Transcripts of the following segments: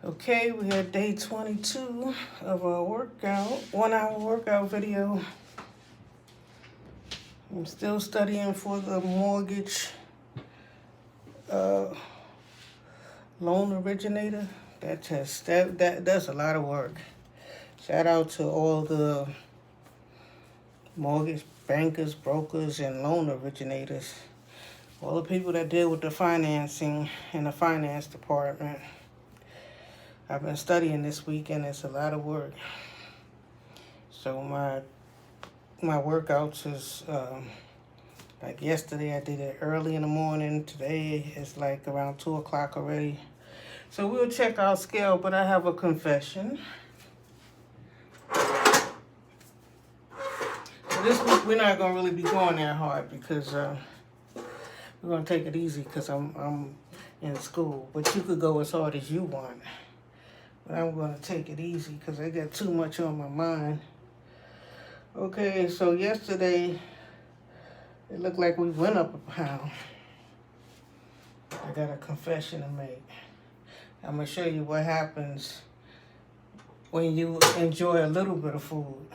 Okay, we had day 22 of our workout, 1 hour workout video. I'm still studying for the mortgage loan originator. That test, that's a lot of work. Shout out to all the mortgage bankers, brokers, and loan originators. All the people that deal with the financing in the finance department. I've been studying this week and it's a lot of work. So my workouts is like yesterday I did it early in the morning. Today it's like around 2 o'clock already. So we'll check our scale, but I have a confession. So this week we're not gonna really be going that hard because we're gonna take it easy because I'm in school. But you could go as hard as you want. But I'm gonna take it easy because I got too much on my mind. Okay, so yesterday it looked like we went up a pound. I got a confession to make. I'm gonna show you what happens when you enjoy a little bit of food.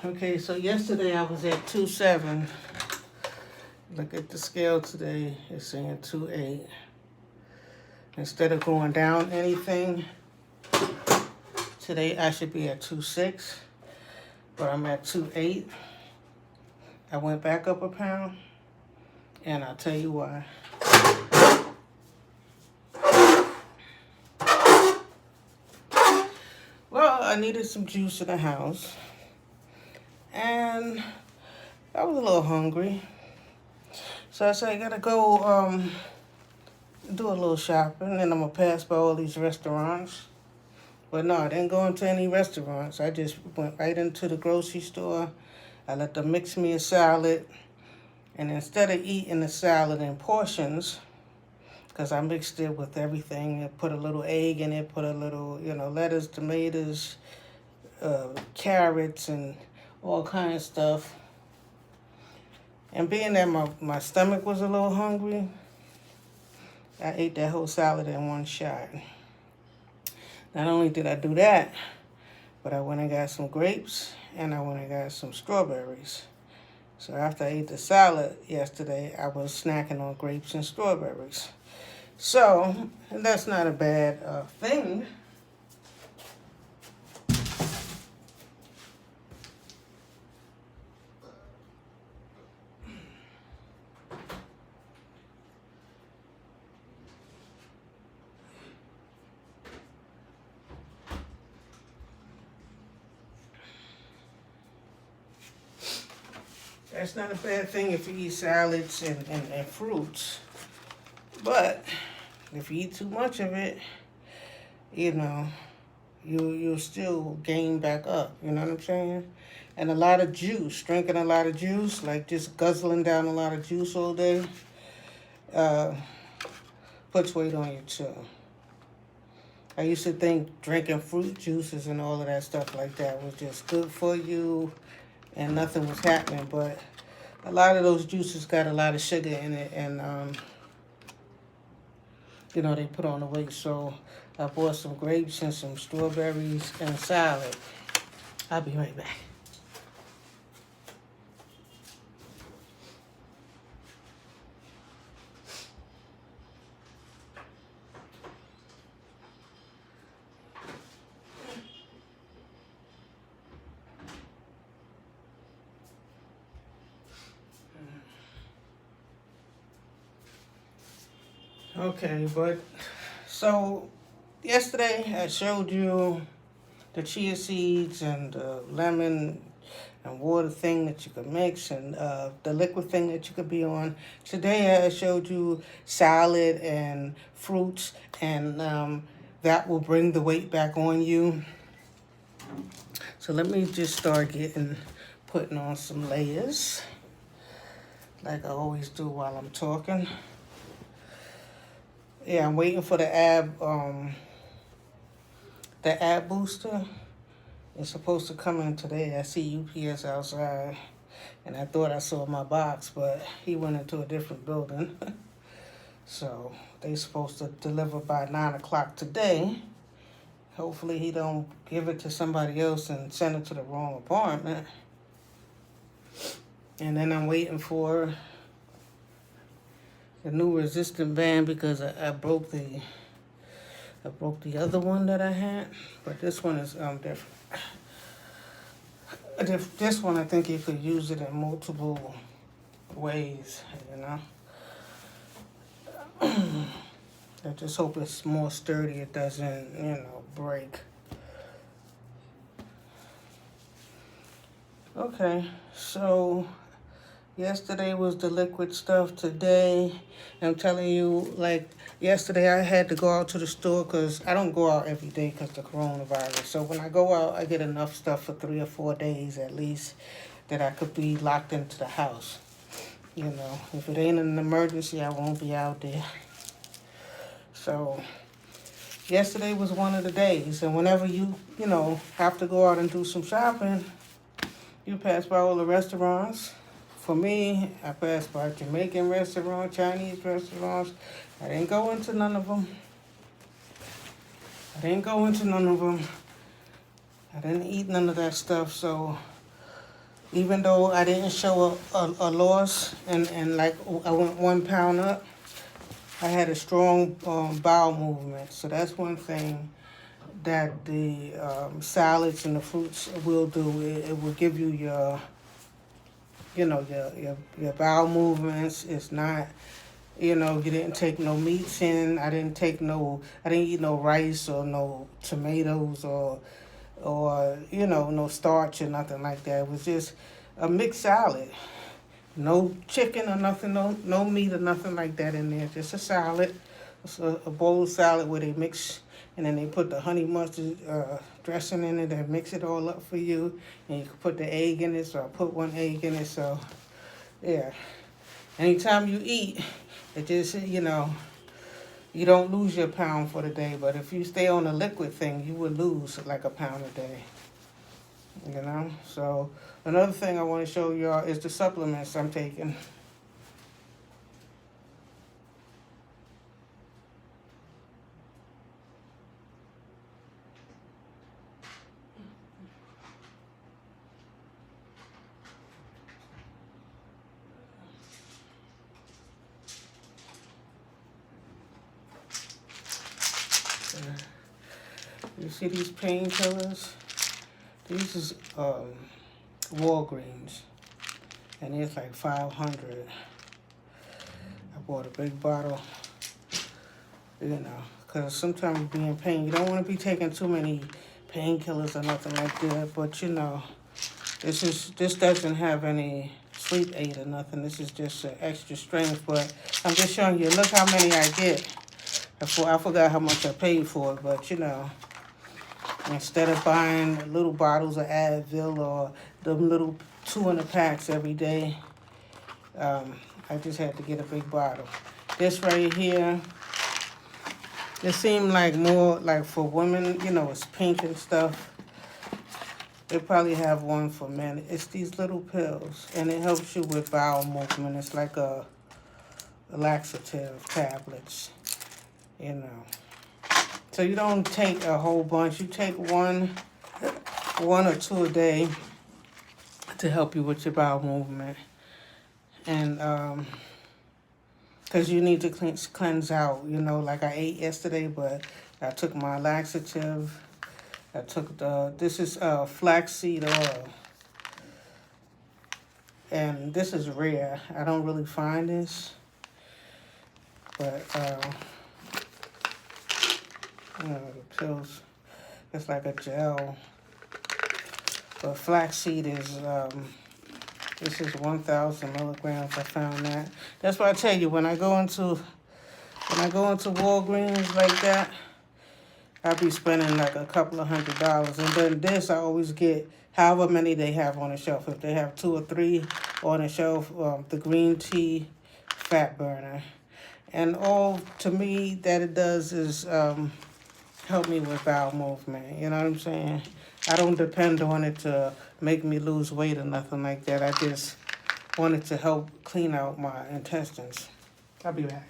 Okay, so yesterday I was at 2.7. Look at the scale today, it's saying 2.8. Instead of going down anything, today I should be at 2.6, but I'm at 2.8. I went back up a pound, and I'll tell you why. Well, I needed some juice in the house, and I was a little hungry. So I said, I gotta go do a little shopping, and I'm gonna pass by all these restaurants. But no, I didn't go into any restaurants. I just went right into the grocery store. I let them mix me a salad. And instead of eating the salad in portions, because I mixed it with everything, I put a little egg in it, put a little, lettuce, tomatoes, carrots, and all kinds of stuff. And being that my stomach was a little hungry, I ate that whole salad in one shot. Not only did I do that, but I went and got some grapes and I went and got some strawberries. So after I ate the salad yesterday, I was snacking on grapes and strawberries. So that's not a bad thing. That's not a bad thing if you eat salads and fruits. But if you eat too much of it, you'll still gain back up. You know what I'm saying? And a lot of juice, drinking a lot of juice, like just guzzling down a lot of juice all day, puts weight on you too. I used to think drinking fruit juices and all of that stuff like that was just good for you and nothing was happening, but a lot of those juices got a lot of sugar in it, and they put on the weight. So I bought some grapes and some strawberries and salad. I'll be right back. Okay, but so yesterday I showed you the chia seeds and the lemon and water thing that you could mix and the liquid thing that you could be on. Today I showed you salad and fruits, and that will bring the weight back on you. So let me just start putting on some layers like I always do while I'm talking. Yeah, I'm waiting for the ab booster. It's supposed to come in today. I see UPS outside. and I thought I saw my box, but he went into a different building. So they supposed to deliver by 9 o'clock today. Hopefully he don't give it to somebody else and send it to the wrong apartment. And then I'm waiting for the new resistant band because I broke the other one that I had, but this one is different. This one, I think you could use it in multiple ways, you know. I just hope it's more sturdy. It doesn't, break. Okay, so yesterday was the liquid stuff. Today, I'm telling you, like yesterday I had to go out to the store because I don't go out every day because of the coronavirus. So when I go out, I get enough stuff for 3 or 4 days at least that I could be locked into the house. You know, if it ain't an emergency, I won't be out there. So yesterday was one of the days. And whenever you have to go out and do some shopping, you pass by all the restaurants. For me, I passed by Jamaican restaurants, Chinese restaurants. I didn't go into none of them. I didn't eat none of that stuff. So even though I didn't show a loss and like I went 1 pound up, I had a strong bowel movement. So that's one thing that the salads and the fruits will do. It will give you your bowel movements. It's not, you didn't take no meats in. I didn't eat no rice or no tomatoes or no starch or nothing like that. It was just a mixed salad. No chicken or nothing, no meat or nothing like that in there. Just a salad. It's a bowl of salad where they mix, and then they put the honey mustard dressing in it and mix it all up for you. And you can put the egg in it, so I put 1 egg in it. So, yeah. Anytime you eat, it just, you don't lose your pound for the day. But if you stay on a liquid thing, you would lose like a pound a day. So another thing I want to show y'all is the supplements I'm taking. You see these painkillers? These is Walgreens, and it's like 500. I bought a big bottle, because sometimes you be in pain. You don't want to be taking too many painkillers or nothing like that, but this doesn't have any sleep aid or nothing. This is just extra strength, but I'm just showing you. Look how many I get. I forgot how much I paid for it, but instead of buying little bottles of Advil or the little 2 in a packs every day, I just had to get a big bottle. This right here, it seemed like more like for women, it's pink and stuff. They probably have one for men. It's these little pills, and it helps you with bowel movement. It's like a laxative tablets, So you don't take a whole bunch. You take one or 2 a day to help you with your bowel movement. And because you need to cleanse out, like I ate yesterday, but I took my laxative. I took this is flaxseed oil. And this is rare. I don't really find this. But, the pills, it's like a gel. But flaxseed is, this is 1,000 milligrams. I found that. That's why I tell you, when I go into Walgreens like that, I be spending like a couple of $100. And then this, I always get however many they have on the shelf. If they have 2 or 3 on the shelf, the green tea fat burner. And all, to me, that it does is help me with bowel movement. You know what I'm saying? I don't depend on it to make me lose weight or nothing like that. I just wanted to help clean out my intestines. I'll be back.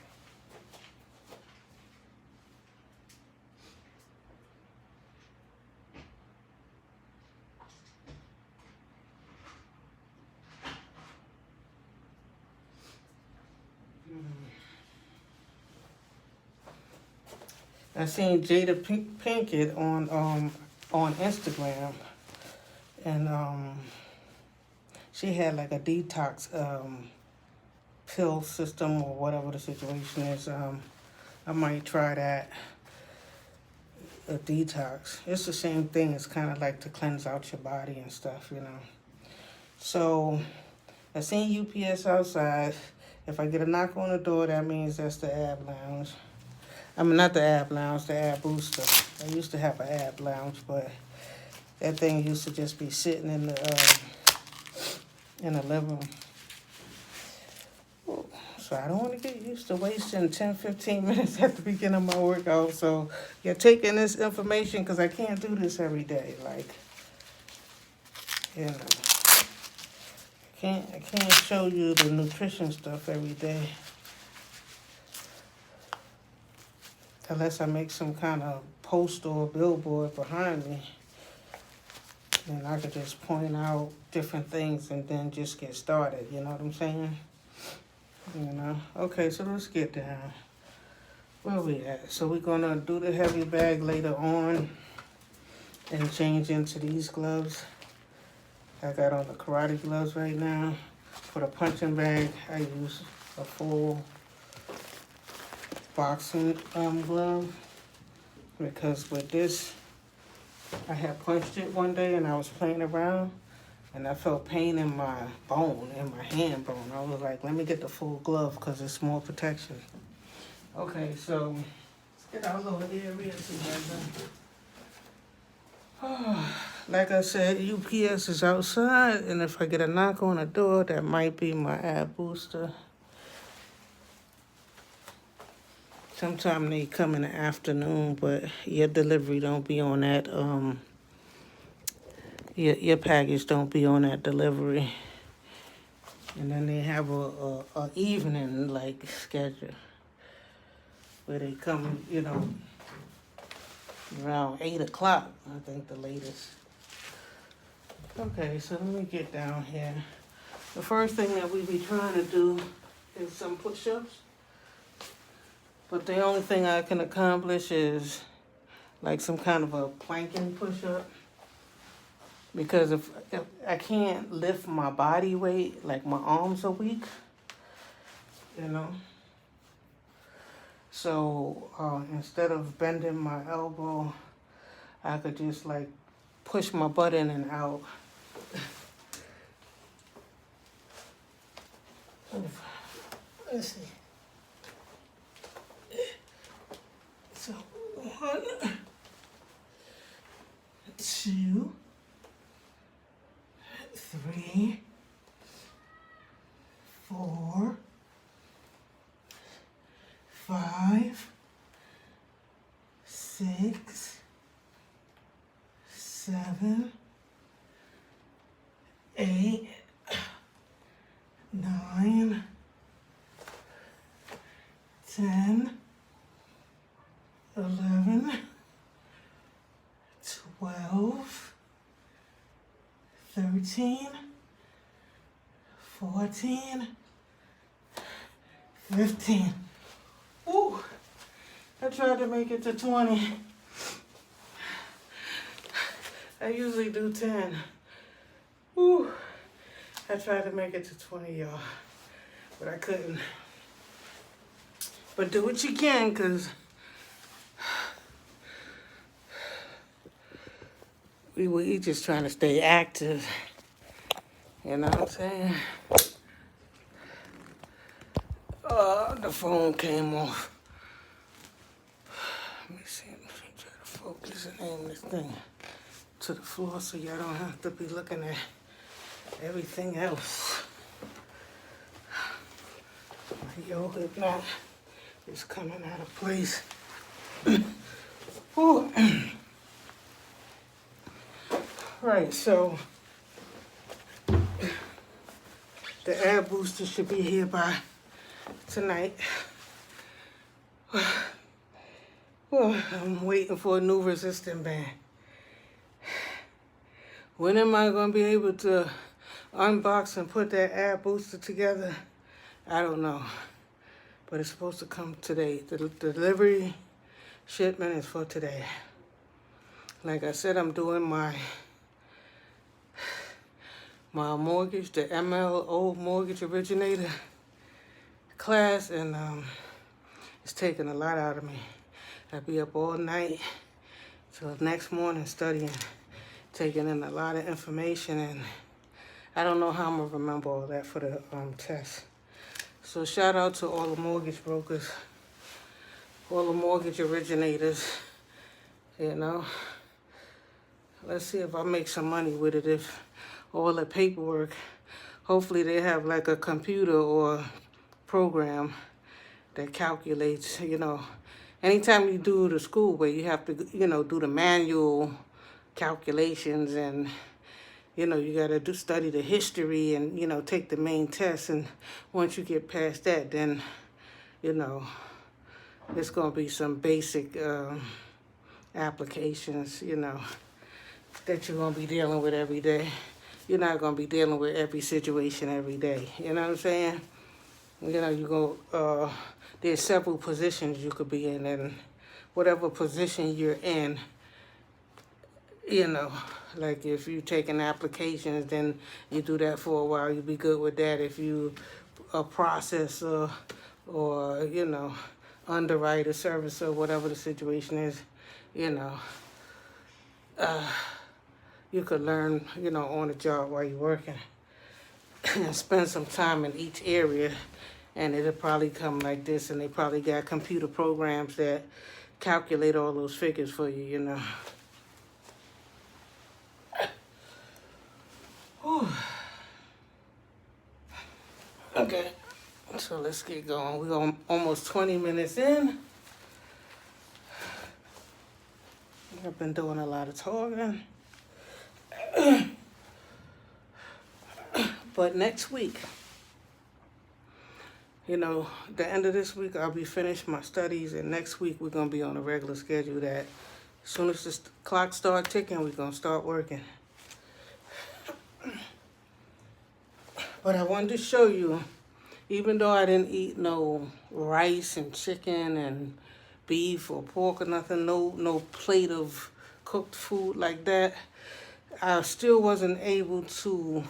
I seen Jada Pinkett on Instagram, and she had like a detox pill system or whatever the situation is. I might try that. A detox. It's the same thing. It's kind of like to cleanse out your body and stuff, you know. So I seen UPS outside. If I get a knock on the door, that means that's the ab lounge. I mean, not the ab lounge, the ab booster. I used to have an ab lounge, but that thing used to just be sitting in the living room. Ooh, so I don't want to get used to wasting 10, 15 minutes at the beginning of my workout. So you're taking this information because I can't do this every day. Like, you know, I can't show you the nutrition stuff every day. Unless I make some kind of post or billboard behind me. And I could just point out different things and then just get started. You know what I'm saying? You know? Okay, so let's get down. Where we at? So we're going to do the heavy bag later on and change into these gloves. I got on the karate gloves right now. For the punching bag, I use a full boxing glove, because with this, I had punched it one day and I was playing around and I felt pain in my bone, in my hand bone. I was like, let me get the full glove because it's more protection. Okay, so let's get our little area together. Like I said, UPS is outside, and if I get a knock on the door, that might be my ab booster. Sometimes they come in the afternoon, but your delivery don't be on that, your package don't be on that delivery. And then they have a evening, like, schedule where they come, you know, around 8 o'clock, I think the latest. Okay, so let me get down here. The first thing that we be trying to do is some push-ups. But the only thing I can accomplish is like some kind of a planking push-up. Because if I can't lift my body weight, like my arms are weak, you know. So instead of bending my elbow, I could just like push my butt in and out. Let's see. So 1, 2, 3, 4, 5, 6, 7, 8, 9, 10, 11, 12, 13, 14, 15. Ooh, I tried to make it to 20. I usually do 10. Ooh, I tried to make it to 20, y'all, but I couldn't. But do what you can, because we just trying to stay active. You know what I'm saying? The phone came off. Let me see. Let me try to focus and aim this thing to the floor so y'all don't have to be looking at everything else. My yoga mat is coming out of place. Ooh. Right, so The air booster should be here by tonight. I'm waiting for a new resistant band. When am I going to be able to unbox and put that air booster together? I don't know. But it's supposed to come today. The delivery shipment is for today. Like I said, I'm doing my mortgage, the MLO mortgage originator class, and it's taking a lot out of me. I'll be up all night till next morning studying, taking in a lot of information, and I don't know how I'm gonna remember all that for the test. So shout out to all the mortgage brokers, all the mortgage originators, you know. Let's see if I make some money with it. If all the paperwork, hopefully they have like a computer or program that calculates, you know. Anytime you do the school way, you have to, you know, do the manual calculations, and, you know, you got to study the history and, you know, take the main test. And once you get past that, then, you know, it's going to be some basic applications, you know, that you're going to be dealing with every day. You're not going to be dealing with every situation every day. You know what I'm saying? You know, you go, there's several positions you could be in, and whatever position you're in, you know, like if you're taking applications, then you do that for a while, you'll be good with that. If you a processor or, you know, underwriter, servicer, whatever the situation is, you know, you could learn, you know, on the job while you're working and spend some time in each area, and it'll probably come like this, and they probably got computer programs that calculate all those figures for you, you know. Whew. Okay, so let's get going. We're almost 20 minutes in. I've been doing a lot of talking. But next week, you know, the end of this week, I'll be finished my studies, and next week we're going to be on a regular schedule that as soon as the clock starts ticking, we're going to start working. But I wanted to show you, even though I didn't eat no rice and chicken and beef or pork or nothing, no plate of cooked food like that, I still wasn't able to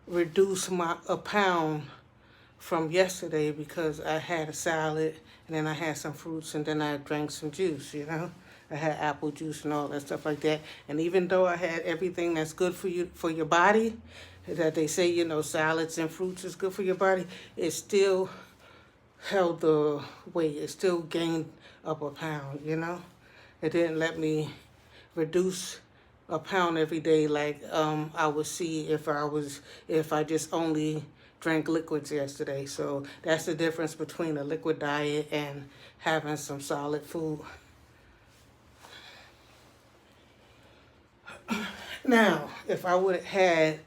reduce a pound from yesterday, because I had a salad, and then I had some fruits, and then I drank some juice, you know. I had apple juice and all that stuff like that. And even though I had everything that's good for you, for your body, that they say, you know, salads and fruits is good for your body, it still held the weight. It still gained up a pound, you know. It didn't let me reduce a pound every day like I would see if I just only drank liquids yesterday. So that's the difference between a liquid diet and having some solid food. Now, if I would have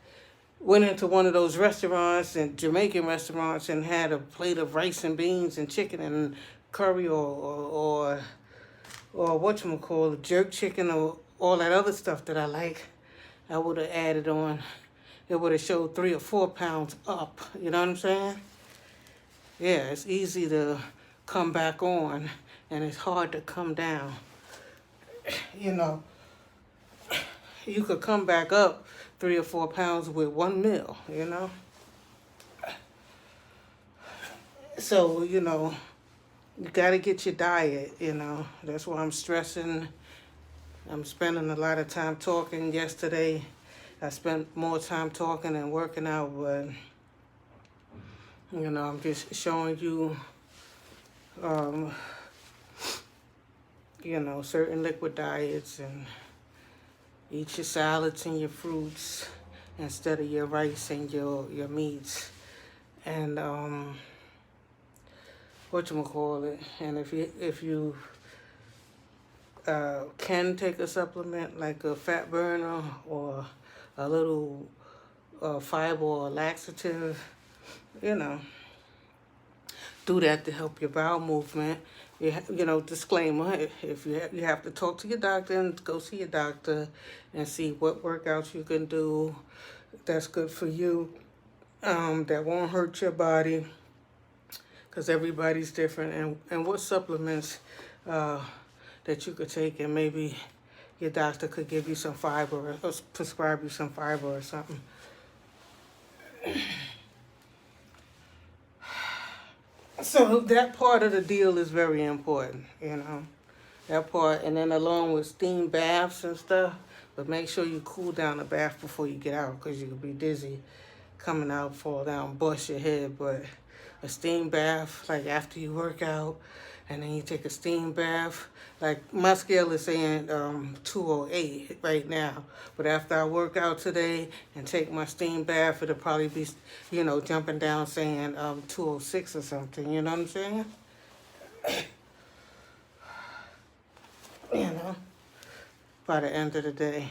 went into one of those restaurants, and Jamaican restaurants, and had a plate of rice and beans and chicken and curry, or whatchamacallit, jerk chicken, or all that other stuff that I like, I would have added on. It would have showed 3 or 4 pounds up. You know what I'm saying? Yeah, it's easy to come back on, and it's hard to come down. You know, you could come back up 3 or 4 pounds with one meal, you know? So, you know, you got to get your diet, you know. That's why I'm stressing. I'm spending a lot of time talking. Yesterday, I spent more time talking and working out, but, you know, I'm just showing you, you know, certain liquid diets, and eat your salads and your fruits instead of your rice and your meats. And whatchamacallit, and if you can take a supplement like a fat burner or a little fiber or laxative, you know, do that to help your bowel movement. Disclaimer, if you have to talk to your doctor and go see your doctor and see what workouts you can do that's good for you, that won't hurt your body, because everybody's different, and what supplements that you could take, and maybe your doctor could give you some fiber or prescribe you some fiber or something. So that part of the deal is very important, that part, and then along with steam baths and stuff, but make sure you cool down the bath before you get out, because you could be dizzy coming out, fall down, bust your head. But a steam bath, like after you work out, and then you take a steam bath, like my scale is saying 208 right now, but after I work out today and take my steam bath, it'll probably be, jumping down saying 206 or something, you know what I'm saying? By the end of the day,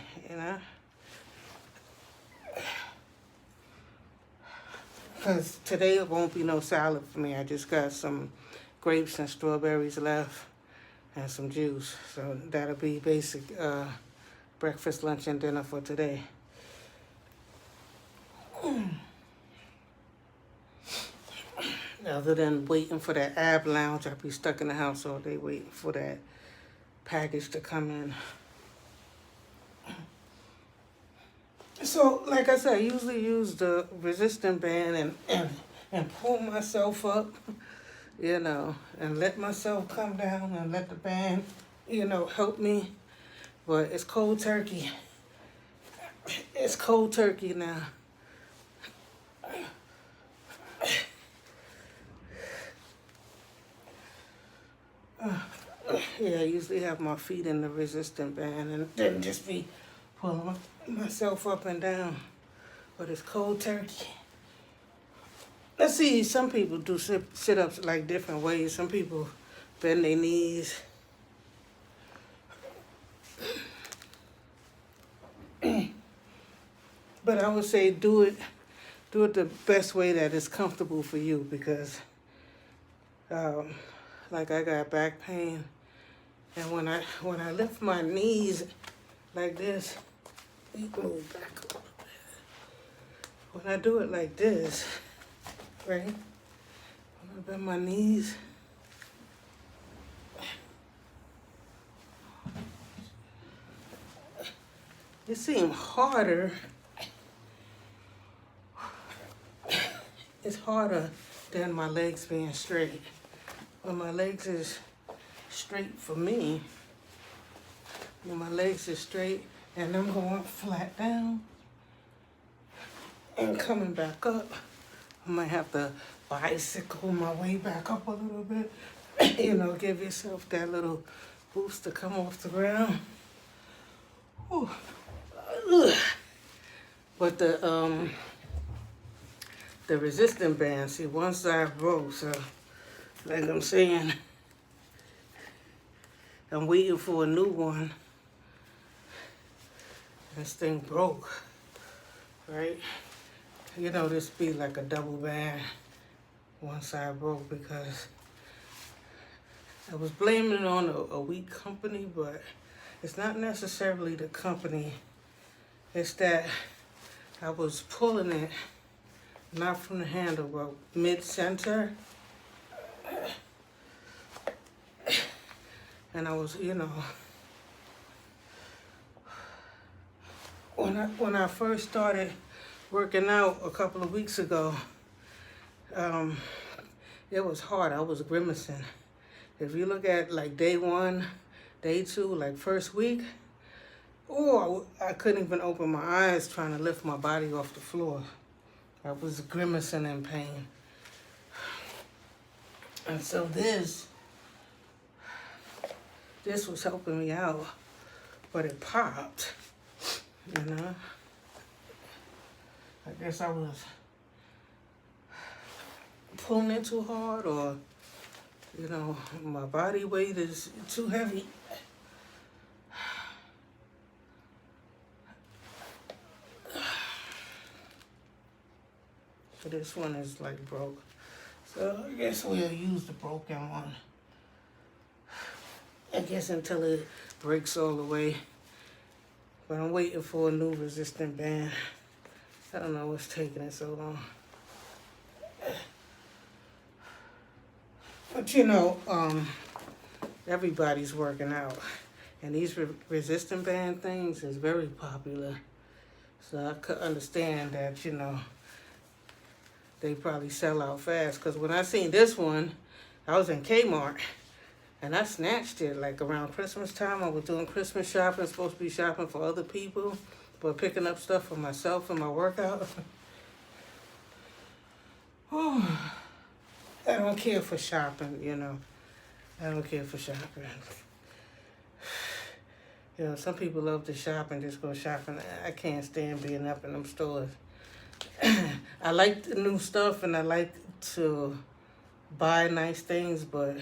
Because today it won't be no salad for me. I just got some grapes and strawberries left and some juice. So that'll be basic breakfast, lunch, and dinner for today. Other than waiting for that ab lounge, I'll be stuck in the house all day waiting for that package to come in. So, like I said, I usually use the resistant band and pull myself up, and let myself come down and let the band, help me. But it's cold turkey. It's cold turkey now. Yeah, I usually have my feet in the resistant band and then just be pulling myself up and down. But it's cold turkey. Let's see, some people do sit-ups like different ways. Some people bend their knees. But I would say do it the best way that is comfortable for you, because like I got back pain, and when I lift my knees like this, let me move back a little bit. When I do it like this, right? When I bend my knees, it seems harder. It's harder than my legs being straight. When my legs is straight for me, when my legs is straight and I'm going flat down and coming back up, I might have to bicycle my way back up a little bit. Give yourself that little boost to come off the ground. Whew. But the resistant band, see, one side broke, so like I'm saying, I'm waiting for a new one. This thing broke, right? This be like a double band. One side broke because I was blaming it on a weak company, but it's not necessarily the company. It's that I was pulling it not from the handle, but mid-center. And I was, when I first started working out a couple of weeks ago, it was hard. I was grimacing. If you look at like day 1, day 2, like first week, I couldn't even open my eyes trying to lift my body off the floor. I was grimacing in pain. And so this was helping me out, but it popped, I guess I was pulling it too hard, or, my body weight is too heavy. this one is like broke. So I guess we'll use the broken one. I guess until it breaks all the way. But I'm waiting for a new resistant band. I don't know what's taking it so long. But you know, everybody's working out. And these resistant band things is very popular. So I could understand that, you know, they probably sell out fast. Because when I seen this one, I was in Kmart. And I snatched it like around Christmas time. I was doing Christmas shopping, supposed to be shopping for other people, but picking up stuff for myself and my workout. I don't care for shopping, you know. I don't care for shopping. You know, some people love to shop and just go shopping. I can't stand being up in them stores. I like the new stuff and I like to buy nice things, but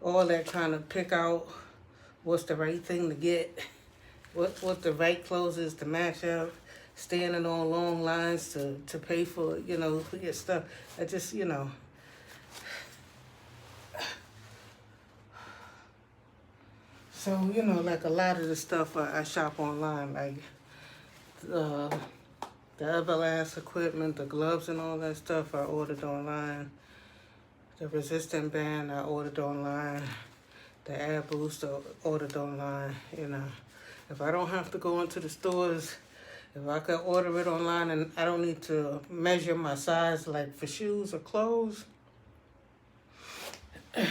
all that trying to pick out what's the right thing to get, what the right clothes is to match up, standing on long lines to pay for, you know, for your stuff. I just, you know. So, you know, like a lot of the stuff I shop online, like the Everlast equipment, the gloves and all that stuff I ordered online. The resistant band I ordered online. The air boost I ordered online, you know. If I don't have to go into the stores, if I could order it online and I don't need to measure my size like for shoes or clothes, and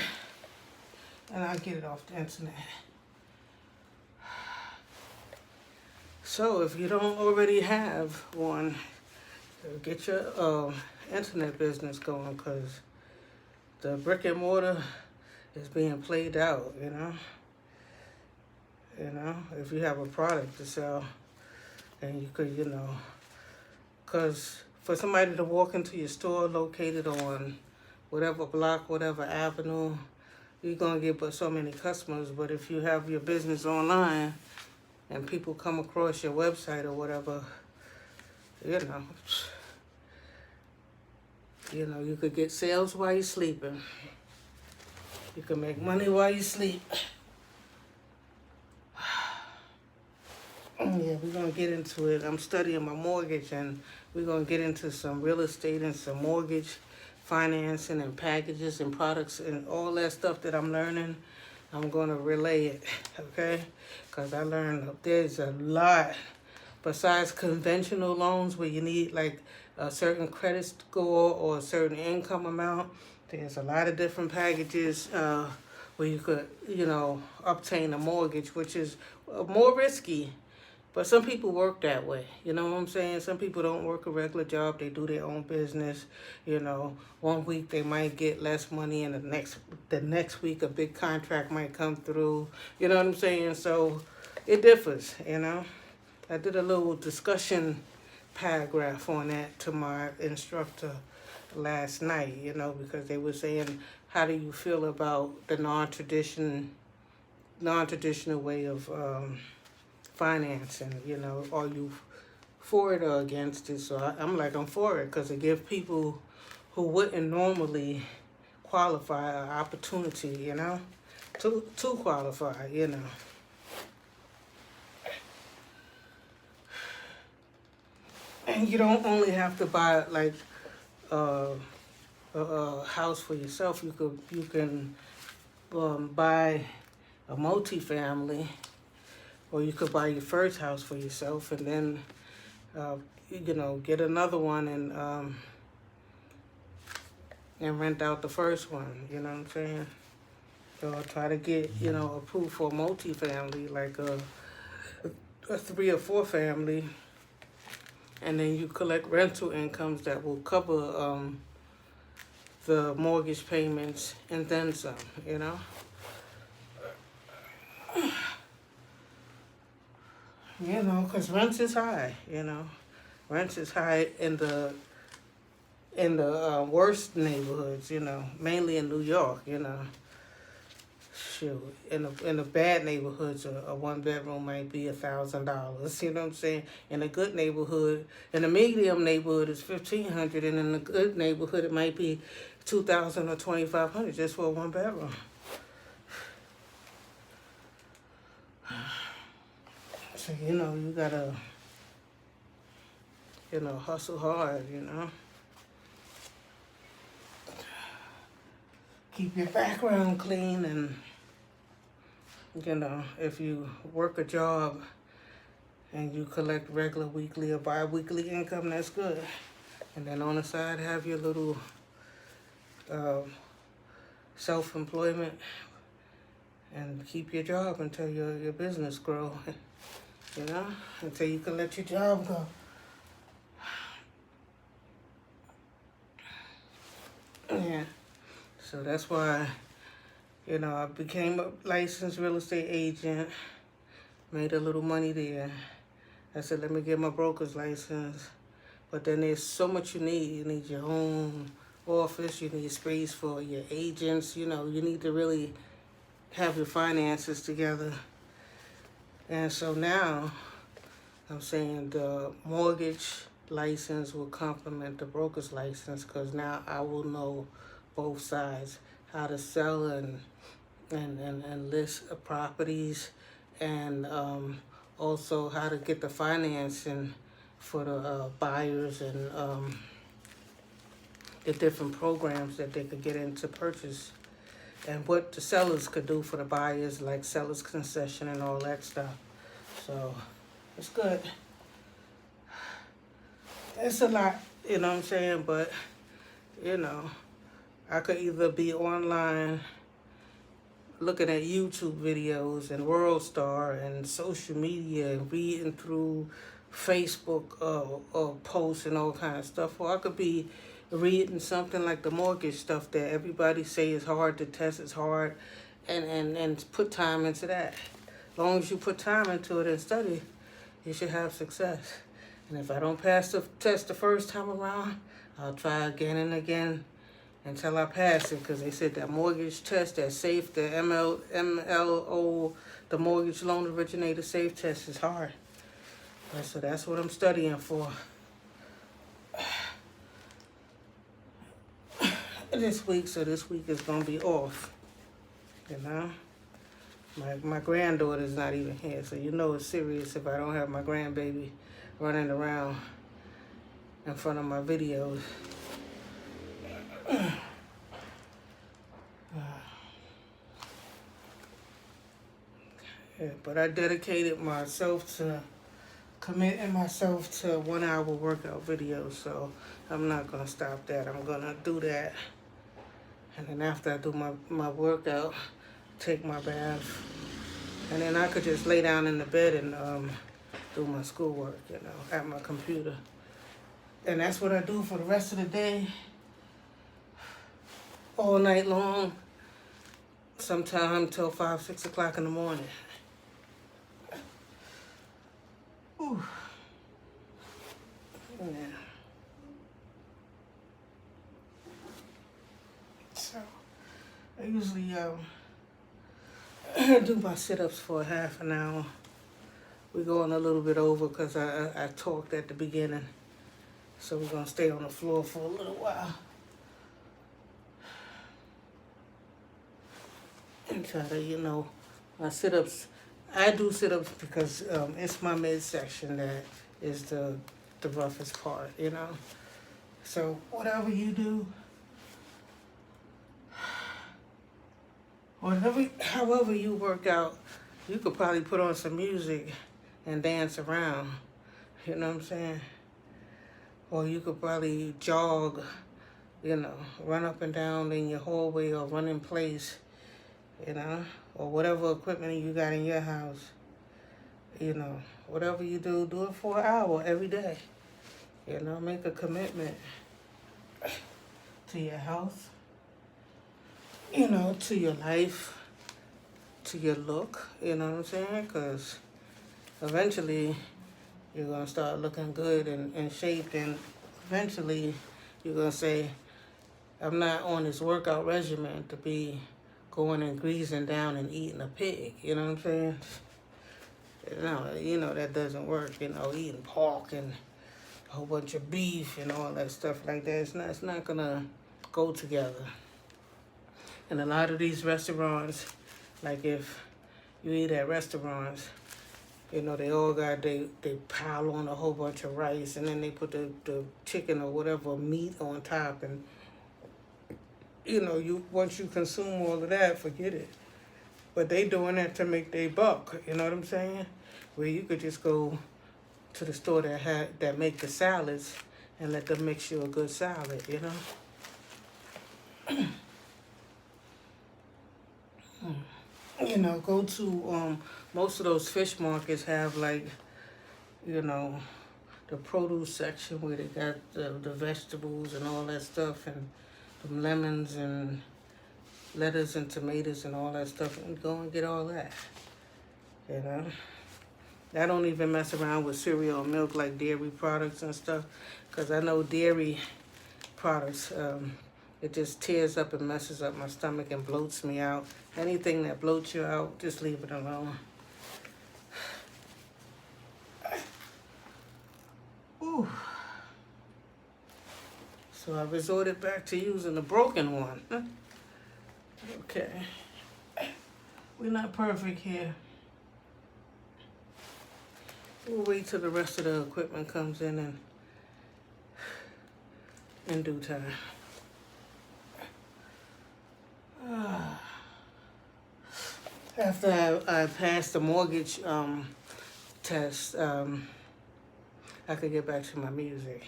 I'll get it off the internet. So if you don't already have one, get your internet business going, because the brick and mortar is being played out, you know. You know, if you have a product to sell, and you could, you know, because for somebody to walk into your store located on whatever block, whatever avenue, you're going to get but so many customers. But if you have your business online and people come across your website or whatever, you know, you could get sales while you're sleeping. You can make money while you sleep. Yeah, we're going to get into it. I'm studying my mortgage, and we're going to get into some real estate and some mortgage financing and packages and products and all that stuff that I'm learning. I'm going to relay it, okay? Because I learned there's a lot besides conventional loans where you need like a certain credit score or a certain income amount. There's a lot of different packages where you could, you know, obtain a mortgage, which is more risky. But some people work that way, you know what I'm saying? Some people don't work a regular job, they do their own business, you know. One week they might get less money and the next week a big contract might come through, you know what I'm saying? So it differs, you know. I did a little discussion paragraph on that to my instructor last night, you know, because they were saying, how do you feel about the non-traditional way of financing, you know, are you for it or against it? So I'm like, I'm for it, because it gives people who wouldn't normally qualify an opportunity, you know, to qualify, you know. And you don't only have to buy like a house for yourself. You can buy a multifamily, or you could buy your first house for yourself and then, you know, get another one and rent out the first one, you know what I'm saying? So try to get, you know, approved for a multifamily, like a 3 or 4 family, and then you collect rental incomes that will cover the mortgage payments and then some, you know? You know, because rent is high, you know. Rent is high in the worst neighborhoods, you know, mainly in New York, you know. shoot, in the bad neighborhoods, a one bedroom might be $1,000. You know what I'm saying? In a good neighborhood, in a medium neighborhood, it's 1,500, and in a good neighborhood, it might be 2,000 or 2,500 just for a one bedroom. So you know you gotta, hustle hard. Keep your background clean, and if you work a job and you collect regular weekly or bi-weekly income, that's good. And then on the side, have your little self-employment, and keep your job until your business grow, until you can let your job go. Yeah, so that's why, I became a licensed real estate agent, made a little money there. I said, let me get my broker's license. But then there's so much you need. You need your own office. You need space for your agents. You need to really have your finances together. And so now I'm saying the mortgage license will complement the broker's license, because now I will know both sides, how to sell and list properties, and also how to get the financing for the buyers, and the different programs that they could get into purchase, and what the sellers could do for the buyers, like seller's concession and all that stuff. So it's good. It's a lot, you know what I'm saying? But, I could either be online looking at YouTube videos and WorldStar and social media and reading through Facebook posts and all kind of stuff, or I could be reading something like the mortgage stuff that everybody say is hard to test, it's hard, and put time into that. As long as you put time into it and study, you should have success. And if I don't pass the test the first time around, I'll try again and again until I pass it, because they said that mortgage test, that SAFE, the MLO, the mortgage loan originator SAFE test is hard. And so that's what I'm studying for. This week is going to be off, My granddaughter's not even here, so it's serious if I don't have my grandbaby running around in front of my videos. Yeah, but I dedicated myself to committing myself to 1 hour workout videos, so I'm not going to stop that. I'm going to do that. And then after I do my workout, take my bath, and then I could just lay down in the bed and do my schoolwork, at my computer. And that's what I do for the rest of the day, all night long, sometime till 5, 6 o'clock in the morning. Ooh. Yeah. So I usually do my sit-ups for a half an hour. We're going a little bit over because I talked at the beginning. So we're going to stay on the floor for a little while. And try to, my sit-ups. I do sit-ups because it's my midsection that is the roughest part, So whatever you do, however you work out, you could probably put on some music and dance around, you know what I'm saying? Or you could probably jog, run up and down in your hallway, or run in place, or whatever equipment you got in your house. Whatever you do it for an hour every day. Make a commitment to your health, to your life, to your look, you know what I'm saying? Because eventually you're going to start looking good and in shape, and eventually you're going to say, I'm not on this workout regimen to be going and greasing down and eating a pig. You know what I'm saying? No, that doesn't work. Eating pork and a whole bunch of beef and all that stuff like that. It's not gonna go together. And a lot of these restaurants, like if you eat at restaurants, they all got, they pile on a whole bunch of rice, and then they put the chicken or whatever meat on top, and once you consume all of that, forget it. But they doing that to make their buck, you know what I'm saying? Where you could just go to the store that make the salads and let them mix you a good salad, Go to most of those fish markets have, like, the produce section where they got the vegetables and all that stuff, and the lemons and lettuce and tomatoes and all that stuff, and go and get all that. I don't even mess around with cereal and milk, like dairy products and stuff, because I know dairy products, it just tears up and messes up my stomach and bloats me out. Anything that bloats you out, just leave it alone. Ooh. So I resorted back to using the broken one. Okay. We're not perfect here. We'll wait till the rest of the equipment comes in due time. After I passed the mortgage test, I could get back to my music.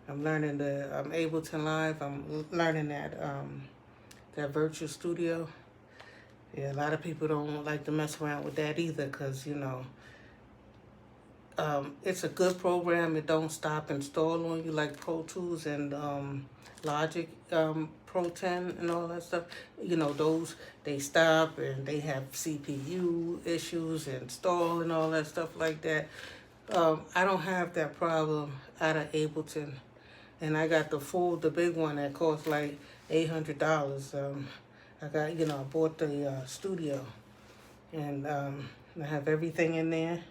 I'm learning Ableton Live. I'm learning that virtual studio. Yeah, a lot of people don't like to mess around with that either, because it's a good program. It don't stop and stall on you like Pro Tools and Logic Pro 10 and all that stuff. Those, they stop and they have CPU issues and stall and all that stuff like that. I don't have that problem out of Ableton. And I got the big one that costs like $800. I bought the studio, and I have everything in there.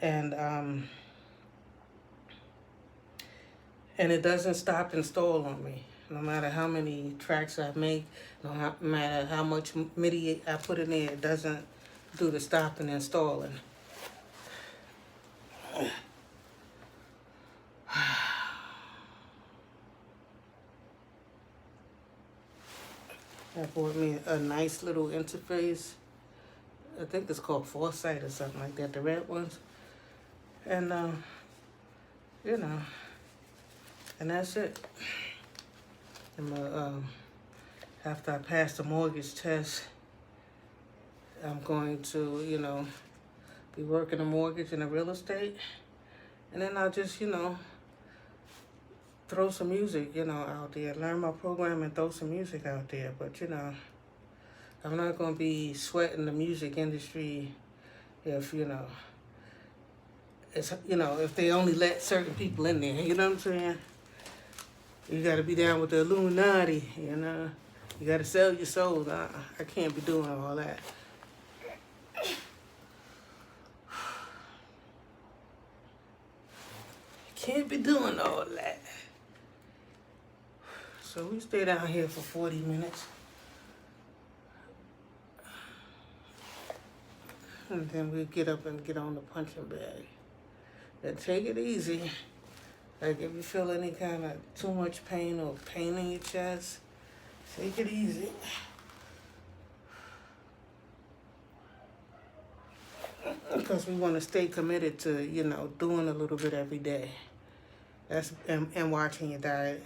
And it doesn't stop and stall on me. No matter how many tracks I make, no matter how much MIDI I put in there, it doesn't do the stopping and stalling. I bought me a nice little interface. I think it's called Foresight or something like that, the red ones. And, and that's it. After I pass the mortgage test, I'm going to, be working a mortgage and a real estate. And then I'll just, throw some music, out there. Learn my program and throw some music out there. But, I'm not going to be sweating the music industry if, it's, if they only let certain people in there. You know what I'm saying? You got to be down with the Illuminati, You got to sell your soul. I can't be doing all that. Can't be doing all that. So we stay down here for 40 minutes. And then we get up and get on the punching bag. And take it easy. Like if you feel any kind of too much pain or pain in your chest, take it easy. Because we want to stay committed to, doing a little bit every day. And watching your diet.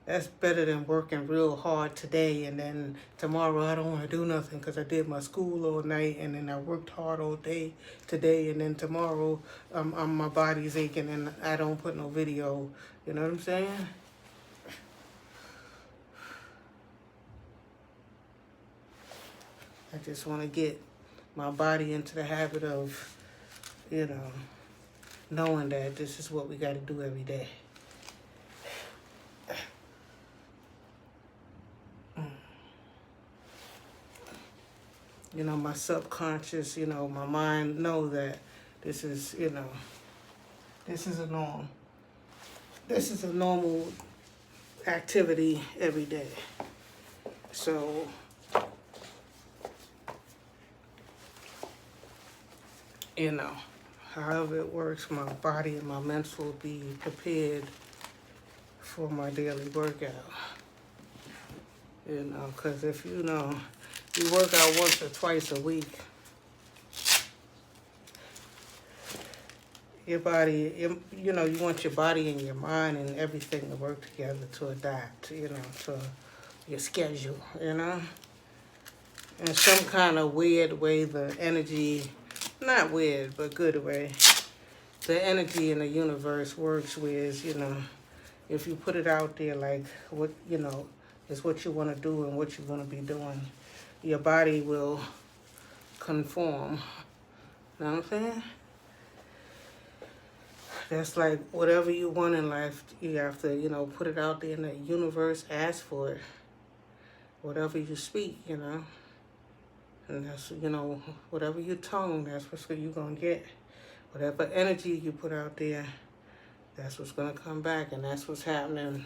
That's better than working real hard today and then tomorrow I don't want to do nothing because I did my school all night and then I worked hard all day today and then tomorrow my body's aching and I don't put no video. You know what I'm saying? I just want to get my body into the habit of, knowing that this is what we got to do every day. my subconscious, my mind know that this is, this is a norm. This is a normal activity every day. So, however it works, my body and my mental will be prepared for my daily workout. Because if you work out once or twice a week, your body, you want your body and your mind and everything to work together to adapt, to your schedule, In some kind of weird way, the energy, not weird, but good way, the energy in the universe works with, if you put it out there like what, is what you want to do and what you're going to be doing, your body will conform. Know what I'm saying? That's like whatever you want in life, you have to, put it out there in the universe, ask for it. Whatever you speak, And that's, whatever you tone, that's what you're going to get. Whatever energy you put out there, that's what's going to come back. And that's what's happening,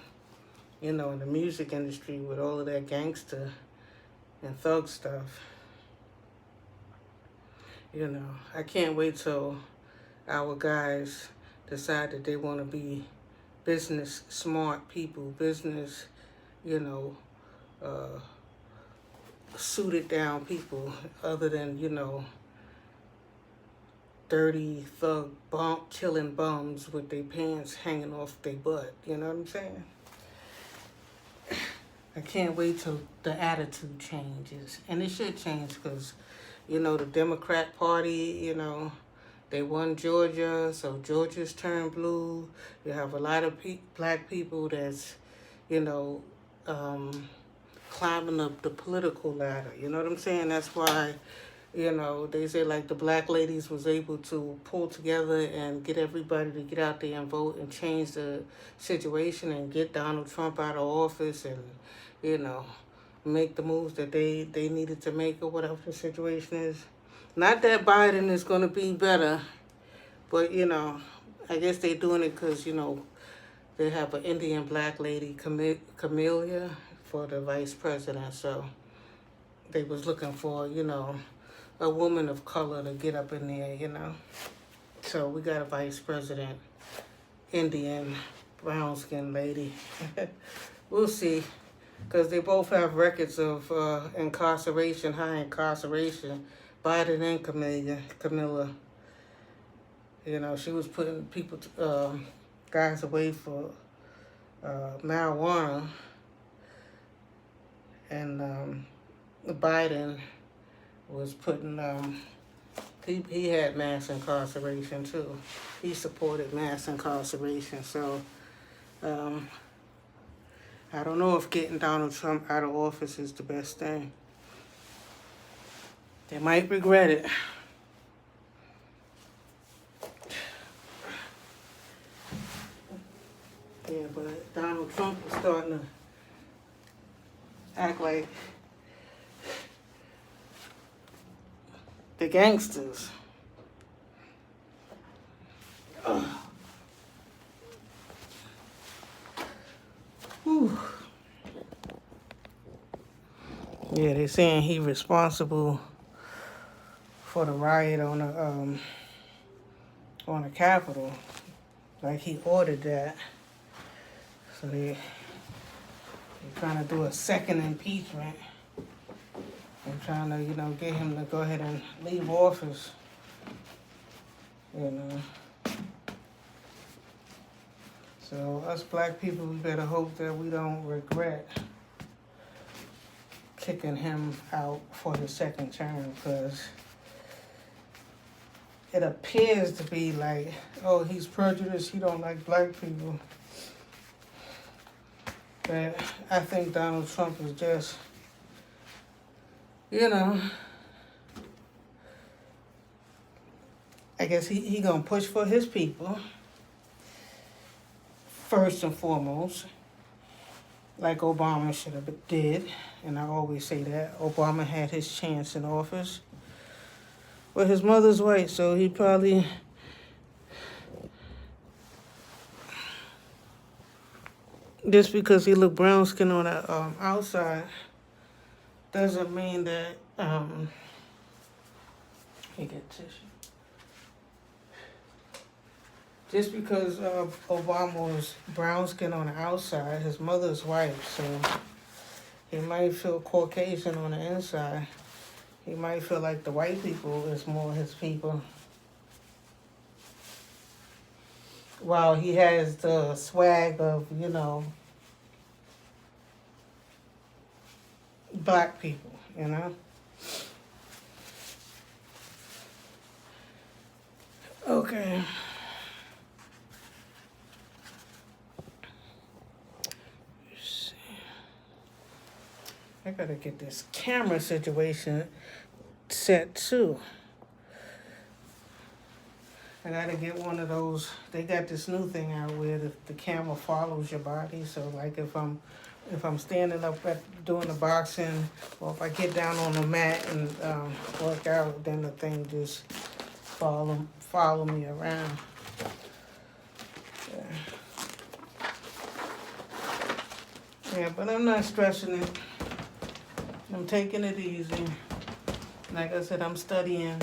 in the music industry with all of that gangster and thug stuff. I can't wait till our guys decide that they want to be business smart people, business, suited down people, other than, dirty thug killing bums with their pants hanging off their butt. You know what I'm saying? I can't wait till the attitude changes. And it should change because, the Democrat Party, they won Georgia, so Georgia's turned blue. You have a lot of black people that's, climbing up the political ladder. You know what I'm saying? That's why, they say like the black ladies was able to pull together and get everybody to get out there and vote and change the situation and get Donald Trump out of office and, make the moves that they needed to make or whatever the situation is. Not that Biden is going to be better, but, I guess they're doing it because, they have an Indian black lady, Camellia, for the vice president. So they was looking for, a woman of color to get up in there, So we got a vice president, Indian, brown-skinned lady. We'll see. Because they both have records of incarceration, high incarceration. Biden and Camilla. She was putting people, guys away for marijuana. And Biden was putting, he had mass incarceration too. He supported mass incarceration. So, I don't know if getting Donald Trump out of office is the best thing. They might regret it. Yeah, but Donald Trump is starting to act like the gangsters. Whew. Yeah, they're saying he's responsible for the riot on the Capitol. Like he ordered that. So they're trying to do a second impeachment. They're trying to, get him to go ahead and leave office. So us black people, we better hope that we don't regret kicking him out for the second term, because it appears to be like, oh, he's prejudiced, he don't like black people. But I think Donald Trump is just, I guess he gonna push for his people, first and foremost. like Obama should have did, and I always say that. Obama had his chance in office. But his mother's white, so he probably... Just because he looked brown skin on the outside doesn't mean that... He get tissue. Just because Obama was brown skin on the outside, his mother's white, so he might feel Caucasian on the inside. He might feel like the white people is more his people. While he has the swag of, black people, Okay. I gotta get this camera situation set too. I gotta get one of those. They got this new thing out where the camera follows your body. So like if I'm standing up doing the boxing, or if I get down on the mat and work out, then the thing just follow me around. Yeah, but I'm not stressing it. I'm taking it easy. Like I said, I'm studying.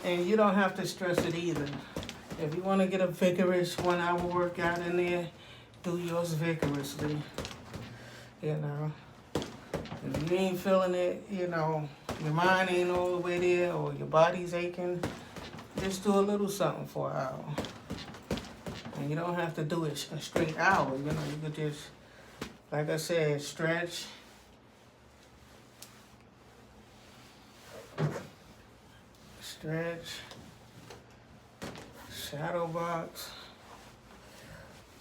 And you don't have to stress it either. If you want to get a vigorous 1 hour workout in there, do yours vigorously. If you ain't feeling it, your mind ain't all the way there, or your body's aching, just do a little something for an hour. And you don't have to do it a straight hour. You could just, like I said, stretch. Shadow box,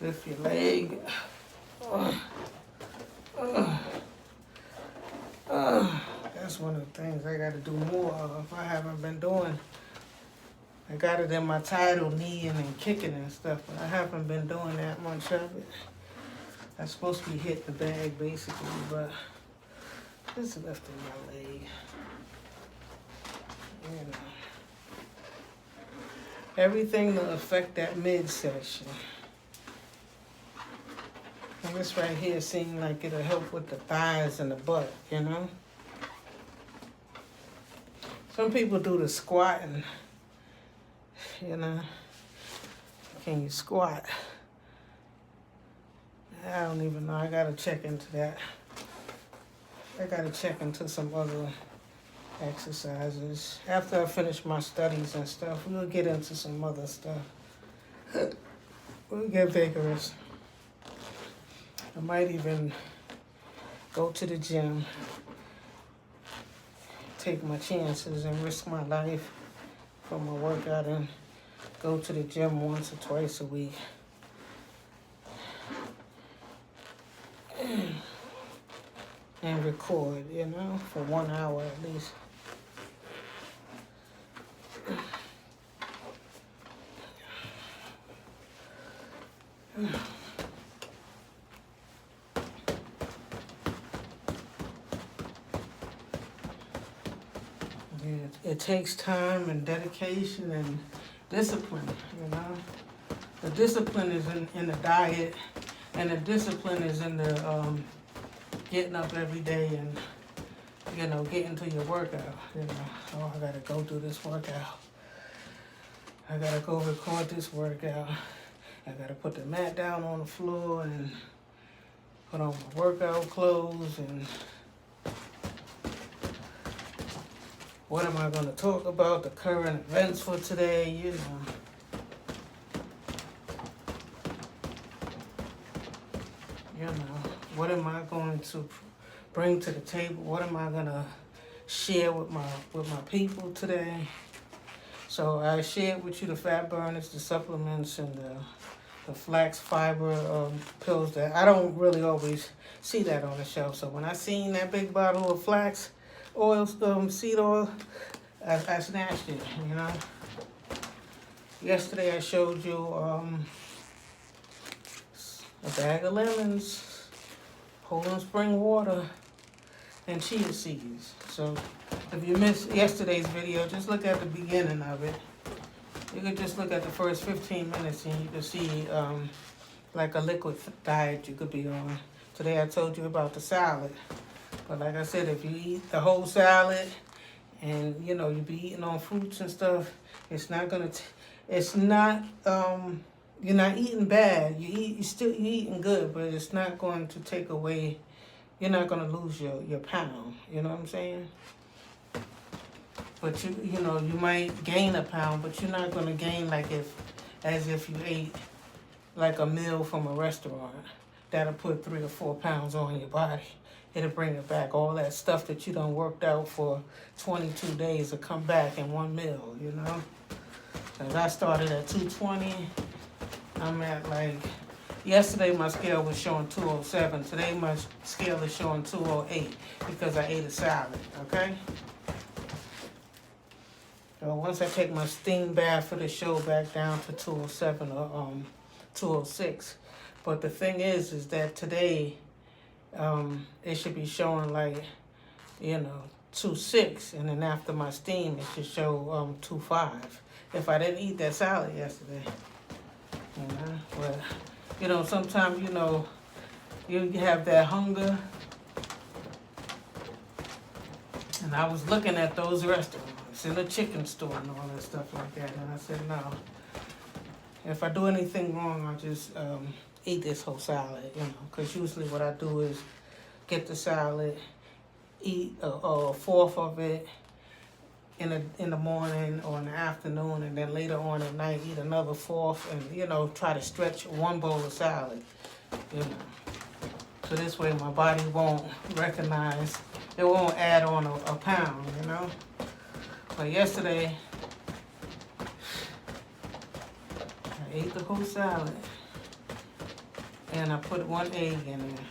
lift your leg. That's one of the things I got to do more of. I haven't been doing. I got it in my title, kneeing and kicking and stuff, but I haven't been doing that much of it. I'm supposed to be hitting the bag basically, but just lifting my leg. Everything to affect that midsection. And this right here seems like it'll help with the thighs and the butt, Some people do the squatting, Can you squat? I don't even know. I gotta check into that. I gotta check into some other exercises. After I finish my studies and stuff, we'll get into some other stuff. We'll get vigorous. I might even go to the gym, take my chances and risk my life for my workout and go to the gym once or twice a week. And record, for 1 hour at least. It takes time and dedication and discipline, The discipline is in the diet, and the discipline is in the getting up every day and, getting to your workout, Oh, I gotta go do this workout. I gotta go record this workout. I gotta put the mat down on the floor and put on my workout clothes and what am I gonna talk about, the current events for today, What am I going to bring to the table? What am I gonna share with my people today? So I shared with you the fat burners, the supplements, and the flax fiber pills that I don't really always see that on the shelf. So when I seen that big bottle of flax oil, seed oil, I snatched it, Yesterday I showed you a bag of lemons. Poland spring water and chia seeds. So if you missed yesterday's video, just look at the beginning of it. You could just look at the first 15 minutes and you can see like a liquid diet you could be on. Today I told you about the salad. But like I said, if you eat the whole salad and you know you be eating on fruits and stuff, it's not gonna. It's not. You're not eating bad. You eating good, but it's not going to take away. You're not gonna lose your pound. You know what I'm saying? But you know you might gain a pound, but you're not gonna gain as if you ate like a meal from a restaurant. That'll put 3 or 4 pounds on your body. It'll bring it back. All that stuff that you done worked out for 22 days will come back in one meal, you know? As I started at 220, I'm at yesterday my scale was showing 207. Today my scale is showing 208 because I ate a salad, okay? So once I take my steam bath, it'll show back down to 207 or 206. But the thing is that today, it should be showing 2.6, and then after my steam, it should show 2.5. If I didn't eat that salad yesterday, but sometimes you have that hunger, and I was looking at those restaurants in the chicken store and all that stuff like that, and I said no. If I do anything wrong, I'll just eat this whole salad, because usually what I do is get the salad, eat a fourth of it in the morning or in the afternoon, and then later on at night eat another fourth, and try to stretch one bowl of salad, So this way my body won't recognize, it won't add on a pound, But yesterday, I ate the whole salad. And I put 1 egg in there.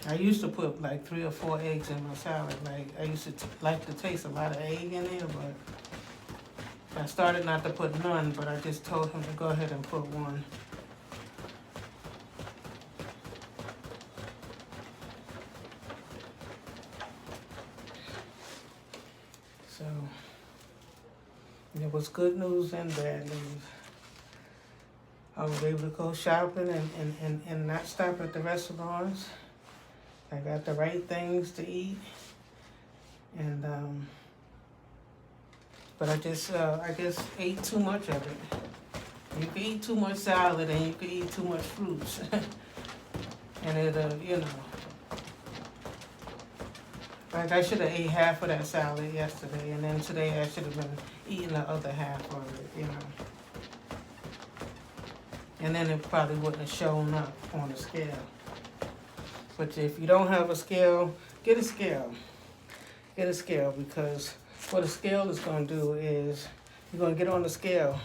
I used to put 3 or 4 eggs in my salad. I used to like to taste a lot of egg in there, but I started not to put none, but I just told him to go ahead and put 1. So, it was good news and bad news. I was able to go shopping and not stop at the restaurants. I got the right things to eat. And, but I just ate too much of it. You can eat too much salad and you can eat too much fruits. And it, I should have ate half of that salad yesterday, and then today I should have been eating the other half of it, And then it probably wouldn't have shown up on the scale. But if you don't have a scale, get a scale. Get a scale, because what a scale is going to do is you're going to get on the scale.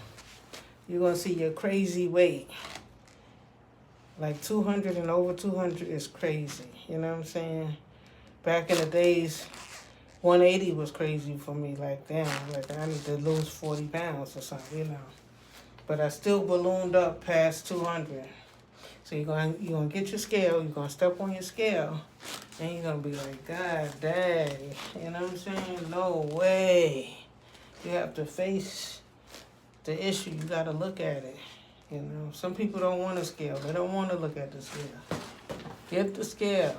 You're going to see your crazy weight. 200 and over 200 is crazy. You know what I'm saying? Back in the days, 180 was crazy for me. Damn, I need to lose 40 pounds or something, But I still ballooned up past 200. So you're gonna get your scale, you're gonna step on your scale, and you're gonna be like, God dang, you know what I'm saying? No way. You have to face the issue, you gotta look at it. Some people don't want a scale, they don't want to look at the scale. Get the scale,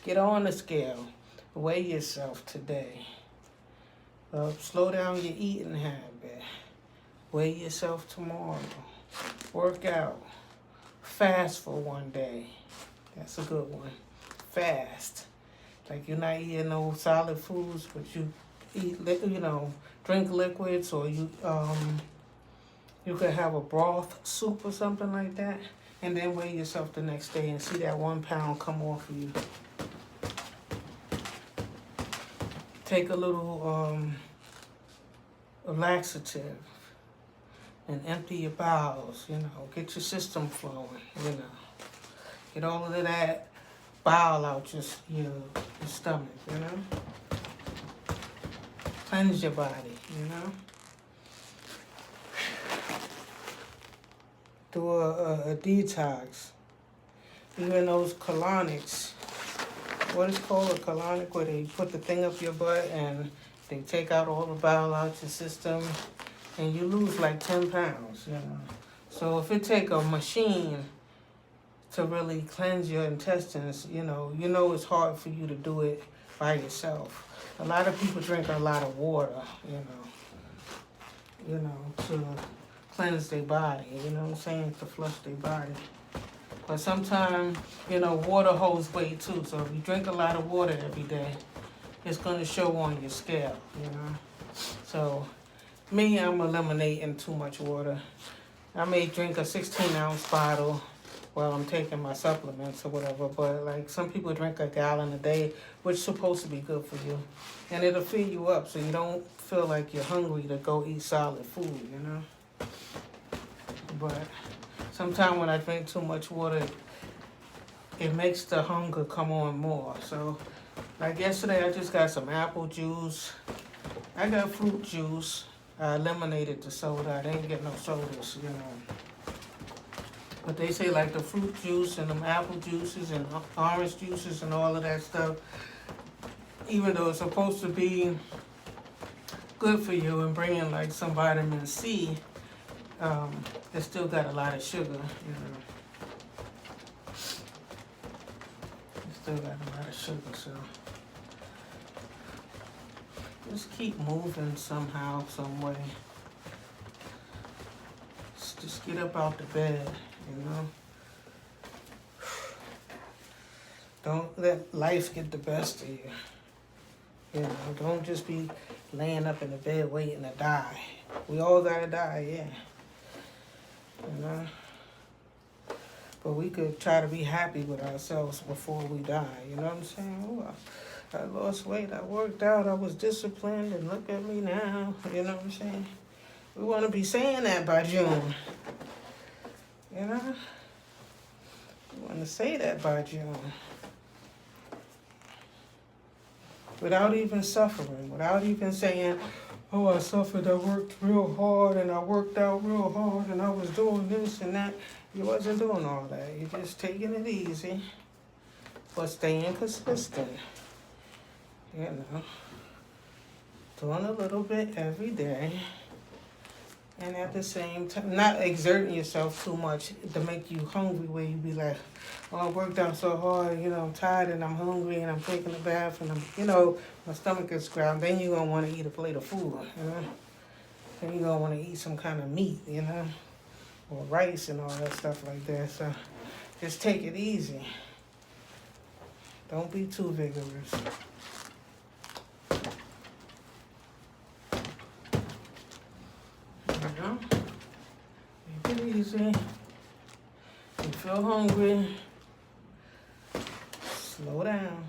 get on the scale, weigh yourself today. Slow down your eating habit. Weigh yourself tomorrow. Work out. Fast for 1 day. That's a good one. Fast. You're not eating no solid foods, but you eat, drink liquids, or you could have a broth soup or something like that, and then weigh yourself the next day and see that 1 pound come off of you. Take a little laxative and empty your bowels, get your system flowing, Get all of that bile out your stomach, Cleanse your body, Do a detox. even those colonics. What is called a colonic, where they put the thing up your butt and they take out all the bile out your system, and you lose like 10 pounds, you know. So if it take a machine to really cleanse your intestines, you know it's hard for you to do it by yourself. A lot of people drink a lot of water, to cleanse their body, you know what I'm saying, to flush their body. But sometimes, water holds weight too. So if you drink a lot of water every day, it's going to show on your scale, So me, I'm eliminating too much water. I may drink a 16-ounce bottle while I'm taking my supplements or whatever, but like some people drink a gallon a day, which is supposed to be good for you. And it'll fill you up so you don't feel like you're hungry to go eat solid food, But sometimes when I drink too much water, it makes the hunger come on more. So like yesterday, I just got some apple juice. I got fruit juice. I eliminated the soda. I didn't get no sodas, But they say like the fruit juice and them apple juices and orange juices and all of that stuff, even though it's supposed to be good for you and bring in like some vitamin C, it still got a lot of sugar, It still got a lot of sugar, so just keep moving somehow, some way. Just get up out the bed, Don't let life get the best of you. Don't just be laying up in the bed waiting to die. We all gotta die, yeah. But we could try to be happy with ourselves before we die, you know what I'm saying? Ooh, I lost weight, I worked out, I was disciplined, and look at me now, you know what I'm saying? We want to be saying that by June, We want to say that by June. Without even suffering, without even saying, oh, I suffered, I worked real hard, and I worked out real hard, and I was doing this and that. You wasn't doing all that. You're just taking it easy, but staying consistent. Doing a little bit every day, and at the same time, not exerting yourself too much to make you hungry, where you be like, oh, I worked out so hard, I'm tired and I'm hungry and I'm taking a bath and my stomach is growling. Then you're going to want to eat a plate of food, Then you're going to want to eat some kind of meat, or rice and all that stuff like that. So just take it easy. Don't be too vigorous. Take it easy. You feel hungry, slow down.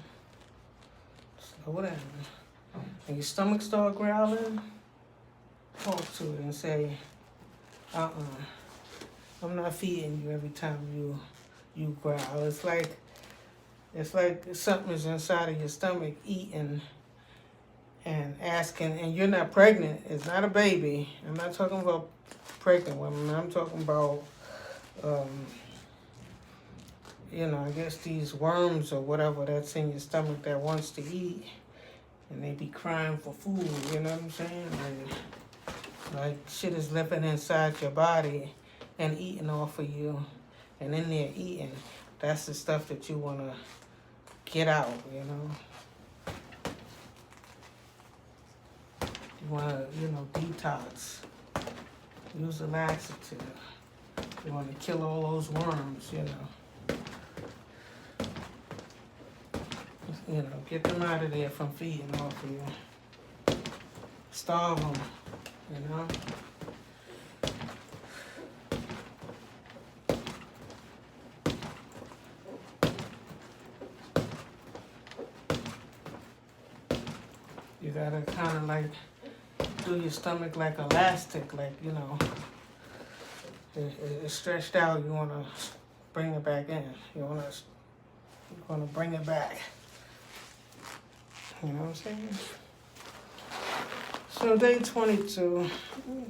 Slow down. When your stomach start growling, talk to it and say, I'm not feeding you every time you growl. It's like something's inside of your stomach eating and asking, and you're not pregnant. It's not a baby. I'm not talking about pregnant women. I'm talking about, I guess these worms or whatever that's in your stomach that wants to eat, and they be crying for food, you know what I'm saying? Like shit is living inside your body and eating off of you, and in there eating. That's the stuff that you want to get out, You want to, detox. Use a laxative. You want to kill all those worms, Get them out of there from feeding off of you. Starve them, You gotta kind of like do your stomach like elastic, like, it's stretched out. You want to bring it back in. You want to bring it back. You know what I'm saying? So day 22,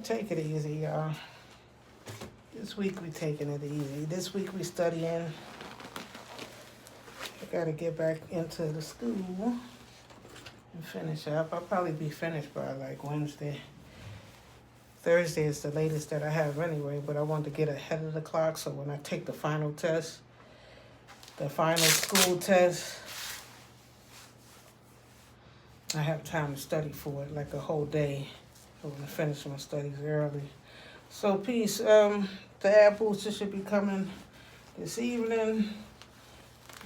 take it easy, y'all. This week we taking it easy. This week we studying I gotta get back into the school and finish up. I'll probably be finished by like Wednesday. Thursday is the latest that I have anyway, but I want to get ahead of the clock so when I take the final test, the final school test, I have time to study for it, like a whole day. I want to finish my studies early. So peace. The app booster should be coming this evening.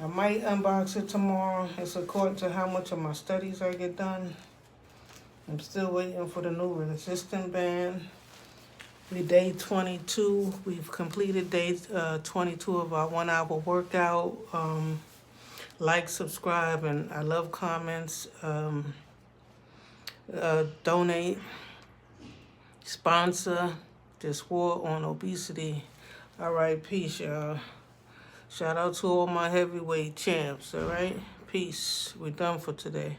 I might unbox it tomorrow. It's according to how much of my studies I get done. I'm still waiting for the new resistant band. We day 22. We've completed day 22 of our 1 hour workout. Like, subscribe, and I love comments. Donate, sponsor this war on obesity. All right, peace, y'all. Shout out to all my heavyweight champs, all right? Peace. We're done for today.